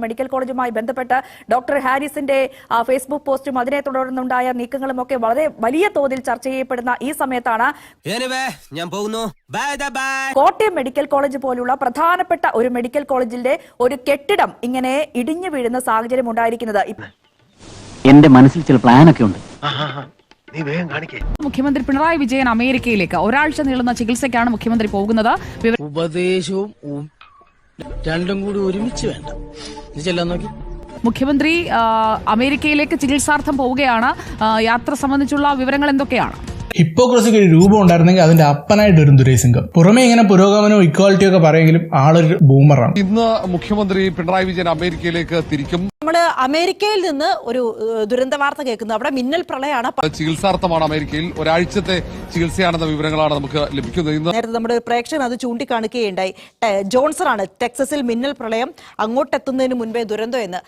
Medical കോളേജുമായി ബന്ധപ്പെട്ട് doctor ഹാരിസിന്റെ Facebook പോസ്റ്റും അതിനെ തുടർന്നുണ്ടായ നീക്കങ്ങളും ഒക്കെ വളരെ വലിയ തോതിൽ ചർച്ച ചെയ്യപ്പെടുന്ന ഈ സമയത്താണ് കോട്ടയം മെഡിക്കൽ കോളേജ് പോലുള്ള പ്രധാനപ്പെട്ട ഒരു മെഡിക്കൽ കോളേജിന്റെ ഒരു കെട്ടിടം ഇങ്ങനെ ഇടിഞ്ഞു വീഴുന്ന സാഹചര്യം ഉണ്ടായിരിക്കുന്നത്. എന്റെ മനസ്സിൽ ചില പ്ലാനൊക്കെ ഉണ്ട്. മുഖ്യമന്ത്രി പിണറായി വിജയൻ അമേരിക്കയിലേക്ക് ഒരാഴ്ച നീളുന്ന ചികിത്സയ്ക്കാണ് മുഖ്യമന്ത്രി പോകുന്നത്. ഉപദേശവും രണ്ടും കൂടി ഒരുമിച്ച് വേണ്ട. നോക്കി മുഖ്യമന്ത്രി അമേരിക്കയിലേക്ക് ചികിത്സാർത്ഥം പോവുകയാണ്. യാത്ര സംബന്ധിച്ചുള്ള വിവരങ്ങൾ എന്തൊക്കെയാണ്? ഹിപ്പോക്രസിക്ക് ഒരു രൂപം ഉണ്ടായിരുന്നെങ്കിൽ അതിന്റെ അപ്പനായിട്ട് ഒരു ദുരൈസിംഗം. പുറമെ ഇങ്ങനെ പുരോഗമനവും ഇക്വാലിറ്റിയും ഒക്കെ പറയുമെങ്കിലും ആളൊരു ബൂമറാണ്. ഇന്ന് മുഖ്യമന്ത്രി പിണറായി വിജയൻ അമേരിക്കയിലേക്ക് തിരിക്കും. നമ്മള് അമേരിക്കയിൽ നിന്ന് ഒരു ദുരന്ത വാർത്ത കേൾക്കുന്നു. അവിടെ മിന്നൽ പ്രളയമാണ്. ചികിത്സാർത്ഥമാണ് അമേരിക്കയിൽ, ഒരാഴ്ചത്തെ ചികിത്സയാണെന്ന വിവരങ്ങളാണ് നമുക്ക് ലഭിക്കുന്നത്. നേരത്തെ നമ്മുടെ പ്രേക്ഷകൻ അത് ചൂണ്ടിക്കാണിക്കുകയുണ്ടായി. ജോൺസൺ ആണ് ടെക്സസിൽ മിന്നൽ പ്രളയം അങ്ങോട്ടെത്തുന്നതിന് മുൻപേ ദുരന്തം എന്ന്.